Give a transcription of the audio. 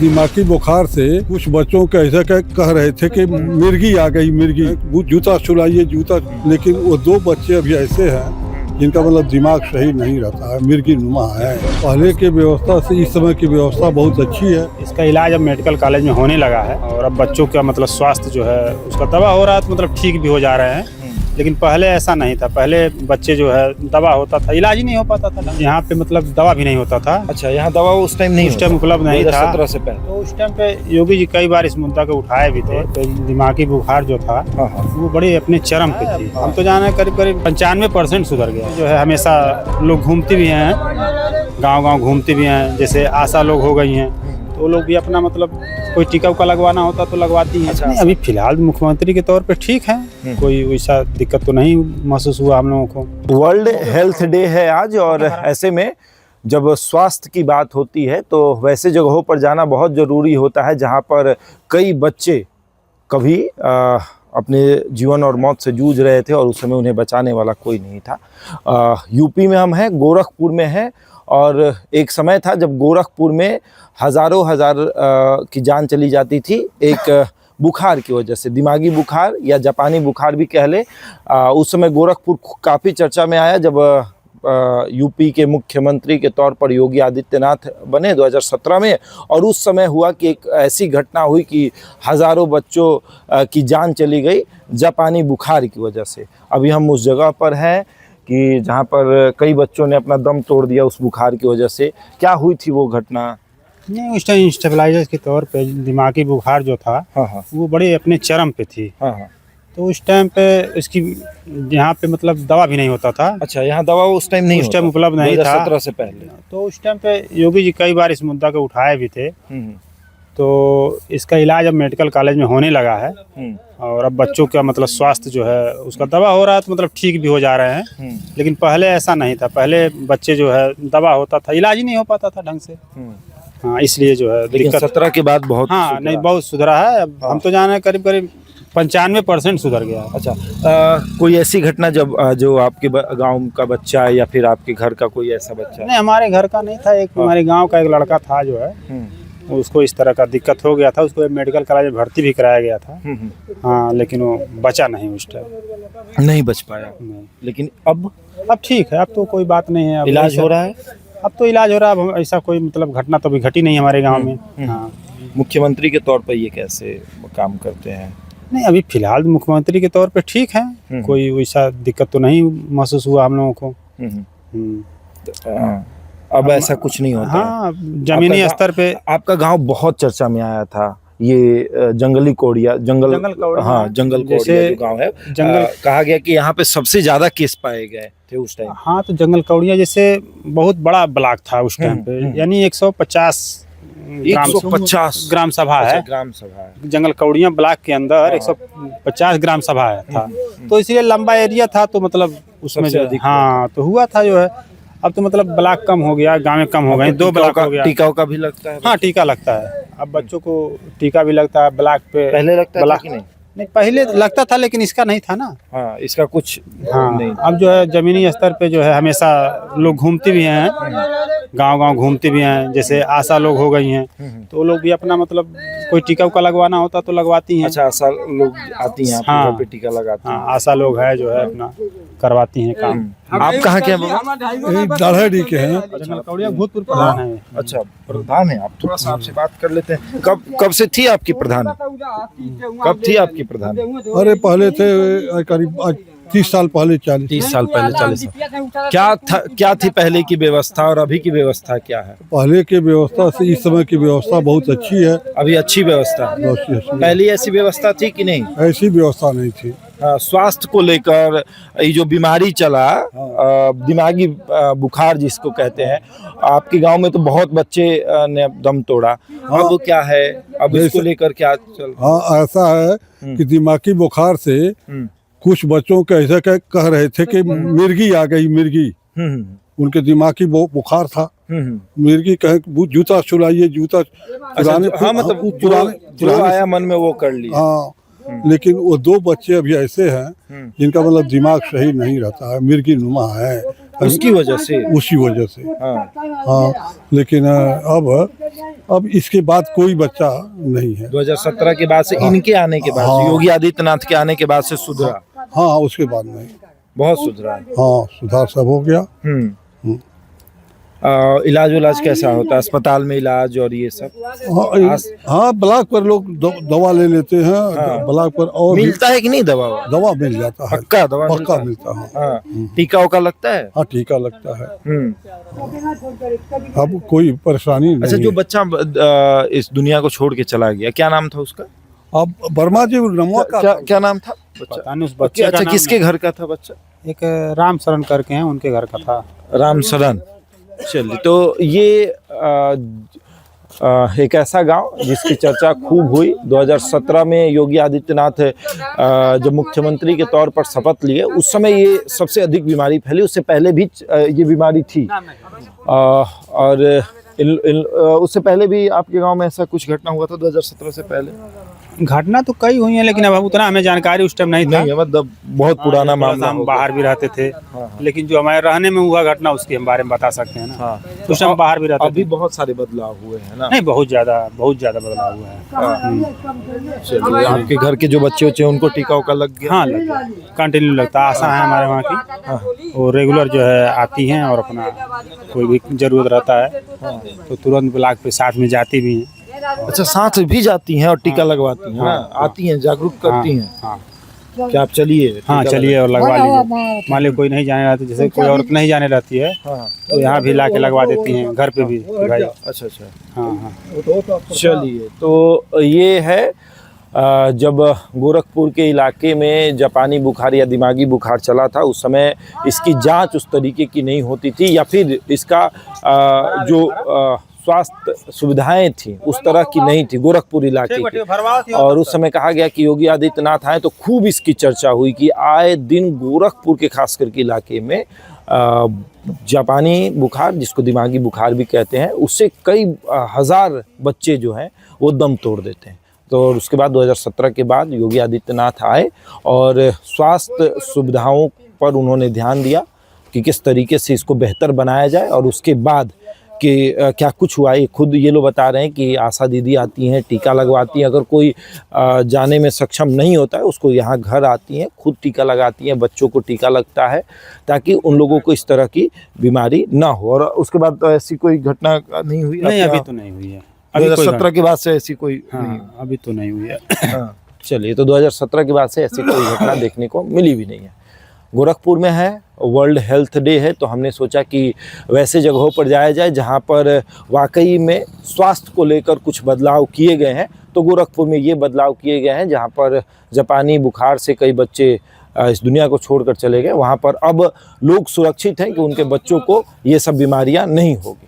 दिमागी बुखार से कुछ बच्चों के ऐसा कह रहे थे कि मिर्गी आ गई, मिर्गी जूता चुराइए जूता, लेकिन वो 2 बच्चे अभी ऐसे हैं जिनका मतलब दिमाग सही नहीं रहता है, मिर्गी नुमा है। पहले की व्यवस्था से इस समय की व्यवस्था बहुत अच्छी है। इसका इलाज अब मेडिकल कॉलेज में होने लगा है और अब बच्चों का मतलब स्वास्थ्य जो है उसका दवा हो रहा है तो मतलब ठीक भी हो जा रहे हैं। लेकिन पहले ऐसा नहीं था, पहले बच्चे जो है दवा होता था, इलाज ही नहीं हो पाता था। यहाँ पे मतलब दवा भी नहीं होता था। अच्छा, यहाँ दवा उस टाइम उपलब्ध नहीं था 2017 से पहले। तो उस टाइम पे योगी जी कई बार इस मुद्दा को उठाए भी थे। तो दिमागी बुखार जो था वो बड़े अपने चरम पे थी। हम तो जाने करीब 95% सुधर गया जो है। हमेशा लोग घूमते भी हैं, गाँव घूमते भी हैं, जैसे आशा लोग हो गई हैं तो लोग भी अपना मतलब कोई टीका उका लगवाना होता तो लगवाती हैं। अच्छा, अभी फिलहाल मुख्यमंत्री के तौर पे ठीक है, कोई वैसा दिक्कत तो नहीं महसूस हुआ हम लोगों को। वर्ल्ड हेल्थ डे है आज और ऐसे में जब स्वास्थ्य की बात होती है तो वैसे जगहों पर जाना बहुत ज़रूरी होता है जहां पर कई बच्चे कभी अपने जीवन और मौत से जूझ रहे थे और उस समय उन्हें बचाने वाला कोई नहीं था। यूपी में हम हैं, गोरखपुर में हैं और एक समय था जब गोरखपुर में हज़ारों की जान चली जाती थी एक बुखार की वजह से, दिमागी बुखार या जापानी बुखार भी कह ले। उस समय गोरखपुर काफ़ी चर्चा में आया जब यूपी के मुख्यमंत्री के तौर पर योगी आदित्यनाथ बने 2017 में। और उस समय हुआ कि एक ऐसी घटना हुई कि हज़ारों बच्चों की जान चली गई जापानी बुखार की वजह से। अभी हम उस जगह पर हैं कि जहाँ पर कई बच्चों ने अपना दम तोड़ दिया उस बुखार की वजह से। क्या हुई थी वो घटना? नहीं, उस टाइम स्टेबलाइजर के तौर पे दिमागी बुखार जो था वो बड़े अपने चरम पे थी। तो उस टाइम पे इसकी यहाँ पे मतलब दवा भी नहीं होता था। अच्छा, यहाँ दवा उस टाइम उपलब्ध नहीं था 2017 से पहले। तो उस टाइम पे योगी जी कई बार इस मुद्दा को उठाए भी थे। तो इसका इलाज अब मेडिकल कॉलेज में होने लगा है और अब बच्चों का मतलब स्वास्थ्य जो है उसका दवा हो रहा है तो मतलब ठीक भी हो जा रहे हैं। लेकिन पहले ऐसा नहीं था, पहले बच्चे जो है दवा होता था, इलाज ही नहीं हो पाता था ढंग से। हाँ, इसलिए जो है लेकिन 17 के बाद बहुत नहीं बहुत सुधरा है। अब हम तो जाने करीब 95% सुधर गया। अच्छा, कोई ऐसी घटना जब जो आपके गांव का बच्चा या फिर आपके घर का कोई ऐसा बच्चा? नहीं, हमारे घर का नहीं था, एक हमारे गांव का एक लड़का था जो है उसको इस तरह का दिक्कत हो गया था, उसको मेडिकल कॉलेज में भर्ती भी कराया गया था। हाँ, लेकिन वो बचा नहीं, उस टाइम नहीं बच पाया। लेकिन अब ठीक है, अब तो कोई बात नहीं है, अब इलाज हो रहा है। अब तो इलाज हो रहा है। अब ऐसा कोई मतलब घटना तो अभी घटी नहीं हमारे गाँव में। हाँ, मुख्यमंत्री के तौर पर ये कैसे काम करते हैं? नहीं, अभी फिलहाल मुख्यमंत्री के तौर पे ठीक है, कोई वैसा दिक्कत तो नहीं महसूस हुआ हम लोगों को। अब ऐसा कुछ नहीं होता। हाँ, जमीनी स्तर पे आपका गांव बहुत चर्चा में आया था, ये जंगली कौड़िया जंगल कौड़िया। हाँ, जंगल कौड़िया जो गांव है, कहा गया कि यहाँ पे सबसे ज्यादा केस पाए गए थे उस टाइम। हाँ, तो जंगल कौड़िया जैसे बहुत बड़ा ब्लॉक था उस टाइम पे, यानी 150 ग्राम सभा है। ग्राम सभा है जंगल कौड़िया ब्लॉक के अंदर 150 ग्राम सभा है था। तो इसलिए लंबा एरिया था तो मतलब उसमें जो हाँ तो हुआ था जो है। अब तो मतलब ब्लॉक कम हो गया, गाँव कम हो गए, 2 ब्लॉक हो गया। टीका का भी लगता है? हाँ, टीका लगता है। अब बच्चों को टीका भी लगता है ब्लॉक पे। पहले लगता था कि नहीं? नहीं, पहले लगता था लेकिन इसका नहीं था ना। हाँ, इसका कुछ नहीं। अब जो है जमीनी स्तर पे जो है हमेशा लोग घूमते भी हैं, गांव घूमते भी हैं, जैसे आशा लोग हो गई हैं तो लोग भी अपना मतलब कोई टीका उका लगवाना होता तो लगवाती हैं। अच्छा, आशा लोग आती हैं आपके घर पे टीका लगाती हैं? हाँ, आशा लोग है जो है अपना करवाती हैं काम। आप कहाँ के हैं? दाढ़ी के हैं। भूतपूर्व प्रधान है। अच्छा, प्रधान है आप। थोड़ा सा आपसे बात कर लेते हैं। कब से थी आपकी प्रधान? कब थी आपकी प्रधान? अरे पहले थे करीब 30 साल पहले, 30 साल पहले, 40 साल। क्या थी पहले की व्यवस्था और अभी की व्यवस्था क्या है? पहले की व्यवस्था से इस समय की व्यवस्था बहुत अच्छी है। अभी अच्छी व्यवस्था है। पहले ऐसी व्यवस्था थी कि नहीं? ऐसी व्यवस्था नहीं थी। स्वास्थ्य को लेकर ये जो बीमारी चला, दिमागी बुखार जिसको कहते हैं, आपके गांव में तो बहुत बच्चे ने दम तोड़ा। अब क्या है, अब इसको लेकर क्या चल? हाँ, ऐसा है कि दिमागी बुखार से कुछ बच्चों के ऐसा कह रहे थे कि मिर्गी आ गई, मिर्गी। उनके दिमागी बुखार था, मिर्गी कहे जूता चुराइए जूता चुराने। हाँ, मतलब जो आया मन में वो कर लिया। हाँ, लेकिन वो 2 बच्चे अभी ऐसे हैं जिनका मतलब दिमाग सही नहीं रहता है, मिर्गी नुमा है। उसकी वजह से। उसी वजह से। हाँ। हाँ, लेकिन अब इसके बाद कोई बच्चा नहीं है। 2017 के बाद से, इनके आने के बाद से, हाँ। योगी आदित्यनाथ के आने के बाद से सुधरा, हाँ, उसके बाद नहीं। बहुत सुधरा है। हाँ, सुधार सब हो गया। हम्म। इलाज उलाज कैसा होता है अस्पताल में, इलाज और ये सब? हाँ, हाँ, ब्लॉक पर लोग दवा ले लेते हैं। हाँ। ब्लॉक पर और भी मिलता है कि नहीं दवा? दवा मिल जाता है। पक्का दवा पक्का मिलता है? मिलता है। हाँ। टीका उका लगता है? हाँ, टीका लगता है। हम्म। अब कोई परेशानी नहीं अच्छा, जो है। बच्चा इस दुनिया को छोड़ के चला गया, क्या नाम था उसका? अब वर्मा जी नमवा का क्या नाम था बच्चा? पता नहीं उस बच्चे का अच्छा, नाम किसके घर का था बच्चा? एक राम शरण करके हैं, उनके घर का था। राम शरण। चलिए, तो ये एक ऐसा गांव जिसकी चर्चा खूब हुई। 2017 में योगी आदित्यनाथ जब मुख्यमंत्री के तौर पर शपथ लिए, उस समय ये सबसे अधिक बीमारी फैली। उससे पहले भी ये बीमारी थी, और उससे पहले भी आपके गांव में ऐसा कुछ घटना हुआ था 2017 से पहले? घटना तो कई हुई है, लेकिन अब उतना हमें जानकारी उस टाइम नहीं था। नहीं, मतलब बहुत पुराना मामला। हम बाहर भी रहते थे। हाँ। लेकिन जो हमारे रहने में हुआ घटना, उसके हम बारे में बता सकते हैं ना। हाँ। उस टाइम बाहर भी रहते अभी थे। बहुत सारे बदलाव हुए हैं ना? नहीं, बहुत ज्यादा बदलाव हुआ है। चलिए, आपके घर के जो बच्चे उच्चे उनको टीका उका लग गया? हाँ, कंटिन्यू लगता है। आशा है हमारे वहाँ की, वो रेगुलर जो है आती हैं, और अपना कोई भी जरूरत रहता है तो तुरंत ब्लॉक पे साथ में जाती भी हैं। अच्छा, साथ भी जाती हैं और टीका लगवाती हैं? हाँ। आती हैं, जागरूक करती हैं। हाँ, क्या आप चलिए? हाँ, चलिए और लगवा लीजिए। मान लो कोई नहीं जाने रहती, जैसे कोई औरत नहीं जाने रहती है, हाँ। तो यहाँ भी लाके लगवा देती हैं, घर पे भी भाई। अच्छा। हाँ, हाँ। चलिए, तो ये है जब गोरखपुर के इलाके में जापानी बुखार या दिमागी बुखार चला था, उस समय इसकी जांच उस तरीके की नहीं होती थी, या फिर इसका जो स्वास्थ्य सुविधाएं थी उस तरह की नहीं थी गोरखपुर इलाके की। और उस समय कहा गया कि योगी आदित्यनाथ आए तो खूब इसकी चर्चा हुई कि आए दिन गोरखपुर के खास करके इलाके में जापानी बुखार, जिसको दिमागी बुखार भी कहते हैं, उससे कई हजार बच्चे जो हैं वो दम तोड़ देते हैं। तो उसके बाद 2017 के बाद योगी आदित्यनाथ आए और स्वास्थ्य सुविधाओं पर उन्होंने ध्यान दिया कि किस तरीके से इसको बेहतर बनाया जाए। और उसके बाद कि क्या कुछ हुआ, ये खुद ये लोग बता रहे हैं कि आशा दीदी आती हैं, टीका लगवाती हैं। अगर कोई जाने में सक्षम नहीं होता है, उसको यहाँ घर आती हैं, खुद टीका लगाती हैं, बच्चों को टीका लगता है, ताकि उन लोगों को इस तरह की बीमारी ना हो। और उसके बाद तो ऐसी कोई घटना नहीं हुई? नहीं, अभी तो नहीं हुई है। 2017 के बाद से ऐसी कोई? हाँ, अभी तो नहीं हुई है। हाँ। चलिए, तो 2017 के बाद से ऐसी कोई घटना देखने को मिली भी नहीं है। गोरखपुर में है, वर्ल्ड हेल्थ डे है, तो हमने सोचा कि वैसे जगहों पर जाया जाए जहां पर वाकई में स्वास्थ्य को लेकर कुछ बदलाव किए गए हैं। तो गोरखपुर में ये बदलाव किए गए हैं, जहां पर जापानी बुखार से कई बच्चे इस दुनिया को छोड़कर चले गए, वहां पर अब लोग सुरक्षित हैं कि उनके बच्चों को ये सब बीमारियां नहीं होगी।